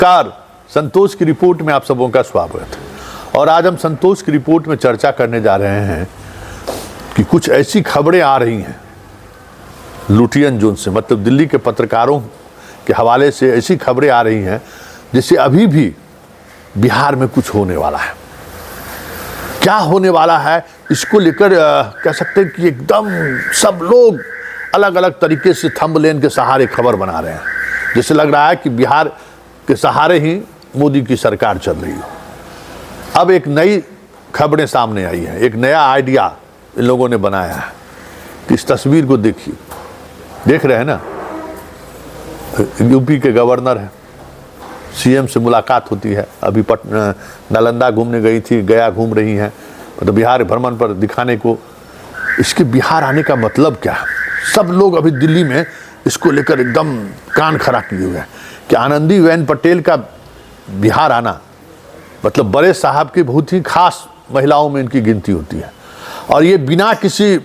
नमस्कार, संतोष की रिपोर्ट में आप सबों का स्वागत है। और आज हम संतोष की रिपोर्ट में चर्चा करने जा रहे हैं कि कुछ ऐसी खबरें आ रही हैं लुटियन जोन से, मतलब दिल्ली के पत्रकारों के हवाले से ऐसी खबरें आ रही हैं जिससे अभी भी बिहार में कुछ होने वाला है। क्या होने वाला है इसको लेकर कह सकते हैं कि एकदम सब लोग अलग अलग तरीके से थंबनेल के सहारे खबर बना रहे हैं, जिससे लग रहा है कि बिहार के सहारे ही मोदी की सरकार चल रही हो। अब एक नई खबरें सामने आई है, एक नया आइडिया इन लोगों ने बनाया है। तो इस तस्वीर को देखिए, देख रहे हैं ना, यूपी के गवर्नर है, सीएम से मुलाकात होती है। अभी नालंदा घूमने गई थी, गया घूम रही हैं, मतलब बिहार भ्रमण पर दिखाने को। इसके बिहार आने का मतलब क्या है? सब लोग अभी दिल्ली में इसको लेकर एकदम कान खड़ा किए हुए हैं कि आनंदीबेन पटेल का बिहार आना मतलब बड़े साहब की बहुत ही खास महिलाओं में इनकी गिनती होती है। और ये बिना किसी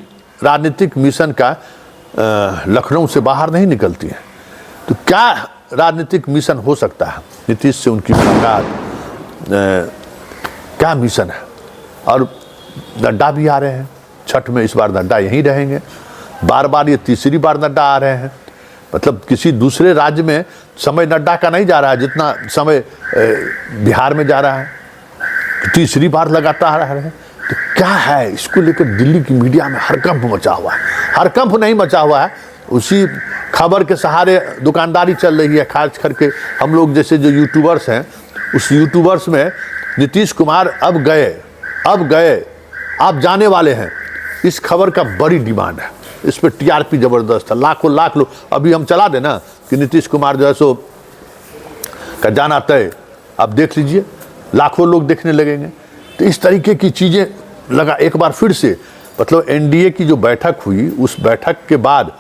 राजनीतिक मिशन का लखनऊ से बाहर नहीं निकलती है। तो क्या राजनीतिक मिशन हो सकता है नीतीश से उनकी मुलाकात? क्या मिशन है? और नड्डा भी आ रहे हैं छठ में, इस बार नड्डा यहीं रहेंगे। बार बार ये तीसरी बार नड्डा आ रहे हैं, मतलब किसी दूसरे राज्य में समय नड्डा का नहीं जा रहा है जितना समय बिहार में जा रहा है। तीसरी बार लगातार आ रहे हैं। तो क्या है, इसको लेकर दिल्ली की मीडिया में हड़कंप मचा हुआ है। हड़कंप नहीं मचा हुआ है, उसी खबर के सहारे दुकानदारी चल रही है। खास करके हम लोग जैसे जो यूट्यूबर्स हैं, उस यूट्यूबर्स में नीतीश कुमार अब गए आप जाने वाले हैं, इस खबर का बड़ी डिमांड है। इस पर टीआरपी जबरदस्त है, लाखों लाख लोग। अभी हम चला देना कि नीतीश कुमार जो है सो का जाना तय, आप देख लीजिए, लाखों लोग देखने लगेंगे। तो इस तरीके की चीज़ें लगा एक बार फिर से, मतलब एनडीए की जो बैठक हुई, उस बैठक के बाद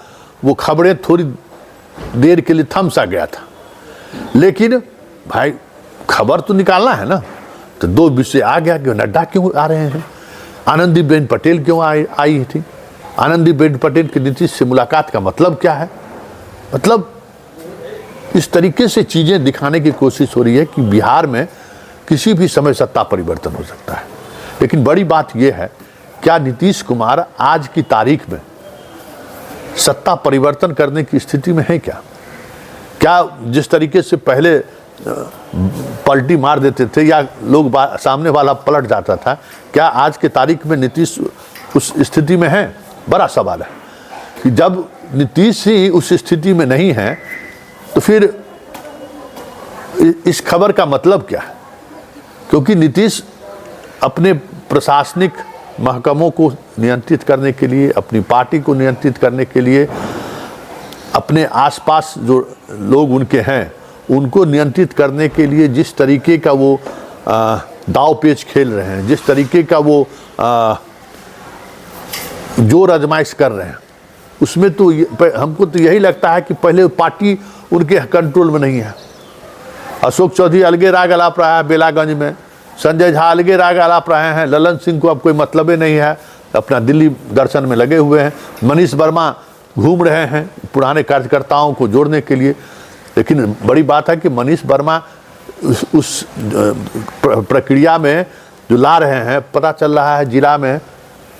वो खबरें थोड़ी देर के लिए थम सा गया था। लेकिन भाई खबर तो निकालना है ना, तो दो विषय आ गया कि नड्डा क्यों आ रहे हैं, आनंदीबेन पटेल क्यों आई थी, आनंदीबेन पटेल की नीतीश से मुलाकात का मतलब क्या है। मतलब इस तरीके से चीज़ें दिखाने की कोशिश हो रही है कि बिहार में किसी भी समय सत्ता परिवर्तन हो सकता है। लेकिन बड़ी बात यह है, क्या नीतीश कुमार आज की तारीख में सत्ता परिवर्तन करने की स्थिति में है? क्या जिस तरीके से पहले पलटी मार देते थे या लोग सामने वाला पलट जाता था, क्या आज के तारीख में नीतीश उस स्थिति में है? बड़ा सवाल है कि जब नीतीश ही उस स्थिति में नहीं है तो फिर इस खबर का मतलब क्या है? क्योंकि नीतीश अपने प्रशासनिक महकमों को नियंत्रित करने के लिए, अपनी पार्टी को नियंत्रित करने के लिए, अपने आसपास जो लोग उनके हैं उनको नियंत्रित करने के लिए जिस तरीके का वो दाव पेच खेल रहे हैं, जिस तरीके का वो जोर आजमाइश कर रहे हैं, उसमें तो हमको तो यही लगता है कि पहले पार्टी उनके कंट्रोल में नहीं है। अशोक चौधरी अलगे राग अलाप रहा है बेलागंज में, संजय झा अलगे राग अलाप रहे हैं, ललन सिंह को अब कोई मतलब ही नहीं है, अपना दिल्ली दर्शन में लगे हुए हैं, मनीष वर्मा घूम रहे हैं पुराने कार्यकर्ताओं को जोड़ने के लिए। लेकिन बड़ी बात है कि मनीष वर्मा उस प्रक्रिया में जो ला रहे हैं, पता चल रहा है जिला में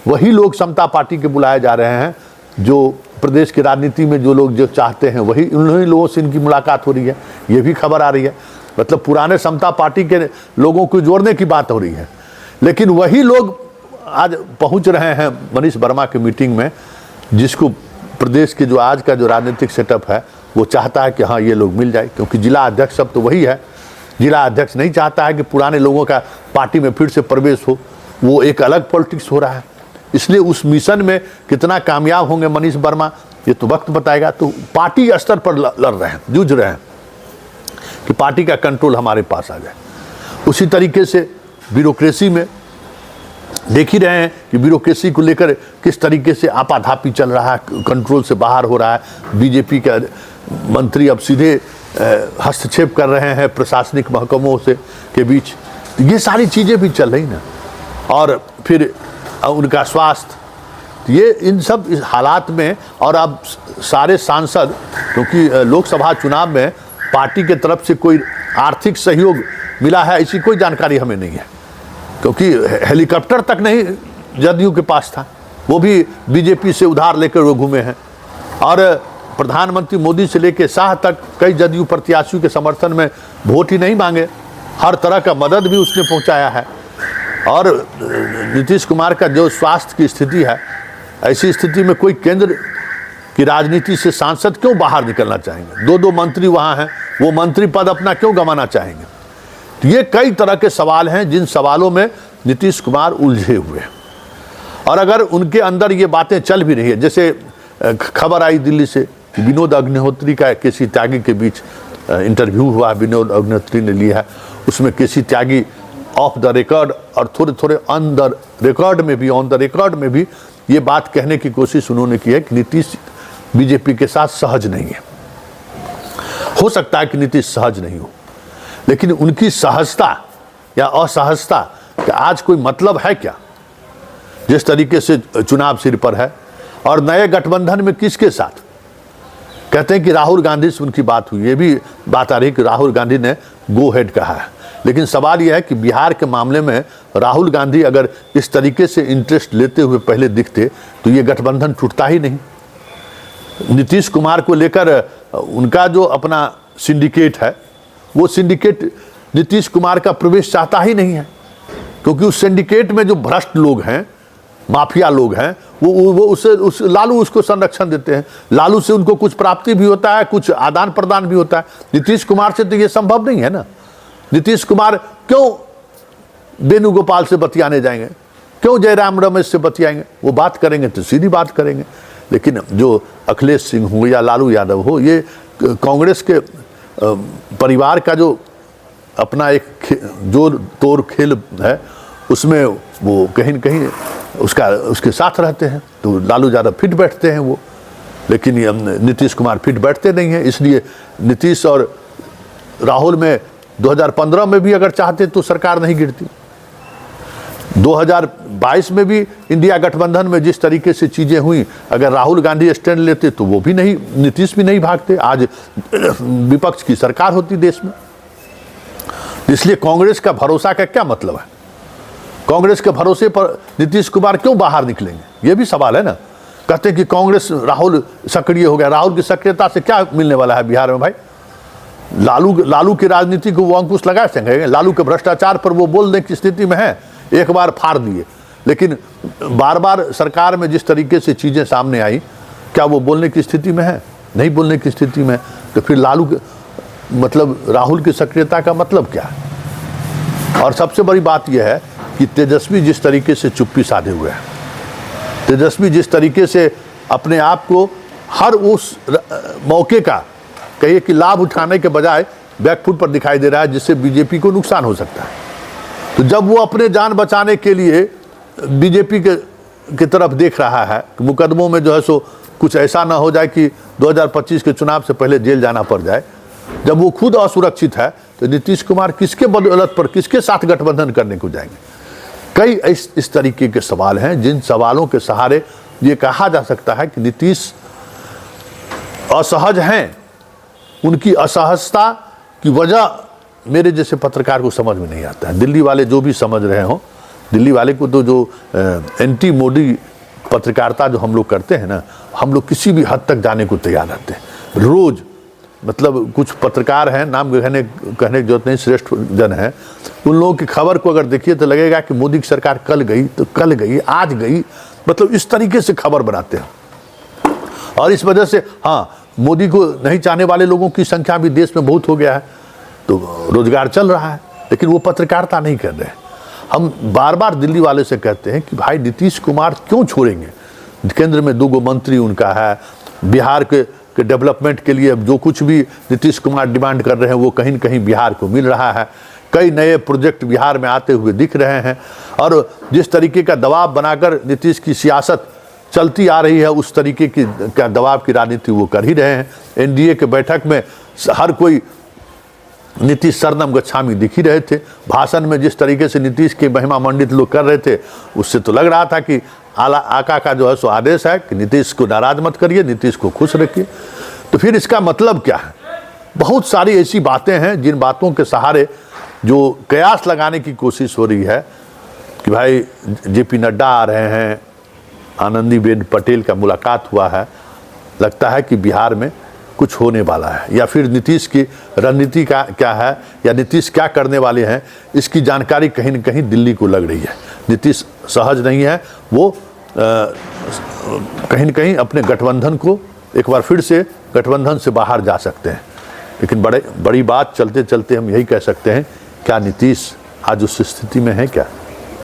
वही लोग समता पार्टी के बुलाए जा रहे हैं, जो प्रदेश की राजनीति में जो लोग जो चाहते हैं वही उन्हीं लोगों से इनकी मुलाकात हो रही है। ये भी खबर आ रही है, मतलब पुराने समता पार्टी के लोगों को जोड़ने की बात हो रही है। लेकिन वही लोग आज पहुंच रहे हैं मनीष वर्मा की मीटिंग में, जिसको प्रदेश के जो आज का जो राजनीतिक सेटअप है वो चाहता है कि हाँ ये लोग मिल जाए, क्योंकि जिला अध्यक्ष अब तो वही है। जिला अध्यक्ष नहीं चाहता है कि पुराने लोगों का पार्टी में फिर से प्रवेश हो, वो एक अलग पॉलिटिक्स हो रहा है। इसलिए उस मिशन में कितना कामयाब होंगे मनीष वर्मा ये तो वक्त बताएगा। तो पार्टी स्तर पर लड़ रहे हैं, जूझ रहे हैं कि पार्टी का कंट्रोल हमारे पास आ जाए। उसी तरीके से ब्यूरोक्रेसी में देख ही रहे हैं कि ब्यूरोक्रेसी को लेकर किस तरीके से आपाधापी चल रहा है, कंट्रोल से बाहर हो रहा है। बीजेपी का मंत्री अब सीधे हस्तक्षेप कर रहे हैं प्रशासनिक महकमों से के बीच। ये सारी चीज़ें भी चल रही ना, और फिर उनका स्वास्थ्य, ये इन सब इस हालात में। और अब सारे सांसद, क्योंकि लोकसभा चुनाव में पार्टी के तरफ से कोई आर्थिक सहयोग मिला है ऐसी कोई जानकारी हमें नहीं है, क्योंकि हेलीकॉप्टर तक नहीं जदयू के पास था, वो भी बीजेपी से उधार लेकर वो घूमे हैं। और प्रधानमंत्री मोदी से लेकर शाह तक कई जदयू प्रत्याशियों के समर्थन में वोट ही नहीं मांगे, हर तरह का मदद भी उसने पहुंचाया है। और नीतीश कुमार का जो स्वास्थ्य की स्थिति है, ऐसी स्थिति में कोई केंद्र की राजनीति से सांसद क्यों बाहर निकलना चाहेंगे? दो मंत्री वहाँ हैं, वो मंत्री पद अपना क्यों गंवाना चाहेंगे? तो ये कई तरह के सवाल हैं जिन सवालों में नीतीश कुमार उलझे हुए हैं। और अगर उनके अंदर ये बातें चल भी रही है, जैसे खबर आई दिल्ली से विनोद अग्निहोत्री का केसी त्यागी के बीच इंटरव्यू हुआ, विनोद अग्निहोत्री ने लिया है, उसमें केसी त्यागी ऑफ द रिकॉर्ड और थोड़े थोड़े ऑन द रिकॉर्ड में भी ये बात कहने की कोशिश उन्होंने की है कि नीतीश बीजेपी के साथ सहज नहीं है। हो सकता है कि नीतीश सहज नहीं हो, लेकिन उनकी सहजता या असहजता का आज कोई मतलब है क्या? जिस तरीके से चुनाव सिर पर है, और नए गठबंधन में किसके साथ? कहते हैं कि राहुल गांधी से उनकी बात हुई, ये भी बात आ रही कि राहुल गांधी ने गो हेड कहा है, लेकिन सवाल यह है कि बिहार के मामले में राहुल गांधी अगर इस तरीके से इंटरेस्ट लेते हुए पहले दिखते तो ये गठबंधन टूटता ही नहीं। नीतीश कुमार को लेकर उनका जो अपना सिंडिकेट है, वो सिंडिकेट नीतीश कुमार का प्रवेश चाहता ही नहीं है, क्योंकि उस सिंडिकेट में जो भ्रष्ट लोग हैं, माफिया लोग हैं, उस लालू उसको संरक्षण देते हैं। लालू से उनको कुछ प्राप्ति भी होता है, कुछ आदान प्रदान भी होता है। नीतीश कुमार से तो ये संभव नहीं है ना। नीतीश कुमार क्यों वेणुगोपाल से बतियाने जाएंगे? क्यों जयराम रमेश से बतियाएंगे? वो बात करेंगे तो सीधी बात करेंगे। लेकिन जो अखिलेश सिंह हो या लालू यादव हो, ये कांग्रेस के परिवार का जो अपना एक जोर तोड़ खेल है, उसमें वो कहीं न कहीं उसके साथ रहते हैं, तो लालू ज़्यादा फिट बैठते हैं वो, लेकिन नीतीश कुमार फिट बैठते नहीं हैं। इसलिए नीतीश और राहुल में 2015 में भी अगर चाहते तो सरकार नहीं गिरती। 2022 में भी इंडिया गठबंधन में जिस तरीके से चीज़ें हुई, अगर राहुल गांधी स्टैंड लेते तो वो भी नहीं, नीतीश भी नहीं भागते, आज विपक्ष की सरकार होती देश में। इसलिए कांग्रेस का भरोसा का क्या मतलब है? कांग्रेस के भरोसे पर नीतीश कुमार क्यों बाहर निकलेंगे? ये भी सवाल है ना। कहते हैं कि कांग्रेस, राहुल सक्रिय हो गया, राहुल की सक्रियता से क्या मिलने वाला है बिहार में भाई? लालू की राजनीति को वो अंकुश लगा सकेंगे? लालू के भ्रष्टाचार पर वो बोलने की स्थिति में है, एक बार फाड़ दिए, लेकिन बार बार सरकार में जिस तरीके से चीज़ें सामने आई, क्या वो बोलने की स्थिति में है? नहीं बोलने की स्थिति में। तो फिर मतलब राहुल की सक्रियता का मतलब क्या है? और सबसे बड़ी बात यह है कि तेजस्वी जिस तरीके से चुप्पी साधे हुए हैं, तेजस्वी जिस तरीके से अपने आप को हर उस मौके का कहिए कि लाभ उठाने के बजाय बैकफुट पर दिखाई दे रहा है, जिससे बीजेपी को नुकसान हो सकता है। तो जब वो अपने जान बचाने के लिए बीजेपी की तरफ देख रहा है कि मुकदमों में जो है सो कुछ ऐसा ना हो जाए कि 2025 के चुनाव से पहले जेल जाना पड़ जाए, जब वो खुद असुरक्षित है, तो नीतीश कुमार किसके बदौलत पर किसके साथ गठबंधन करने को जाएंगे? कई इस तरीके के सवाल हैं जिन सवालों के सहारे ये कहा जा सकता है कि नीतीश असहज हैं। उनकी असहजता की वजह मेरे जैसे पत्रकार को समझ में नहीं आता है। दिल्ली वाले जो भी समझ रहे हों, दिल्ली वाले को तो जो एंटी मोदी पत्रकारिता जो हम लोग करते हैं ना, हम लोग किसी भी हद तक जाने को तैयार रहते हैं। रोज़ मतलब कुछ पत्रकार हैं, नाम कहने की जरूरत नहीं, श्रेष्ठ जन हैं, उन लोगों की खबर को अगर देखिए तो लगेगा कि मोदी की सरकार कल गई तो कल गई, आज गई, मतलब इस तरीके से खबर बनाते हैं। और इस वजह से हाँ, मोदी को नहीं चाहने वाले लोगों की संख्या भी देश में बहुत हो गया है, तो रोजगार चल रहा है, लेकिन वो पत्रकारिता नहीं कर रहे हैं। हम बार बार दिल्ली वाले से कहते हैं कि भाई नीतीश कुमार क्यों छोड़ेंगे? केंद्र में 2 मंत्री उनका है, बिहार के डेवलपमेंट के लिए जो कुछ भी नीतीश कुमार डिमांड कर रहे हैं वो कहीं न कहीं बिहार को मिल रहा है। कई नए प्रोजेक्ट बिहार में आते हुए दिख रहे हैं, और जिस तरीके का दबाव बनाकर नीतीश की सियासत चलती आ रही है, उस तरीके की दबाव की राजनीति वो कर ही रहे हैं। एनडीए के बैठक में हर कोई नीतीश शरणम गच्छामी दिख ही रहे थे। भाषण में जिस तरीके से नीतीश के महिमा मंडित लोग कर रहे थे, उससे तो लग रहा था कि आका का जो है सो आदेश है कि नीतीश को नाराज मत करिए, नीतीश को खुश रखिए। तो फिर इसका मतलब क्या है? बहुत सारी ऐसी बातें हैं जिन बातों के सहारे जो कयास लगाने की कोशिश हो रही है कि भाई जेपी नड्डा आ रहे हैं, आनंदीबेन पटेल का मुलाकात हुआ है, लगता है कि बिहार में कुछ होने वाला है, या फिर नीतीश की रणनीति का क्या है या नीतीश क्या करने वाले हैं, इसकी जानकारी कहीं न कहीं दिल्ली को लग रही है। नीतीश सहज नहीं है, वो कहीं न कहीं अपने गठबंधन को एक बार फिर से गठबंधन से बाहर जा सकते हैं। लेकिन बड़ी बात चलते चलते हम यही कह सकते हैं, क्या नीतीश आज उस स्थिति में है क्या?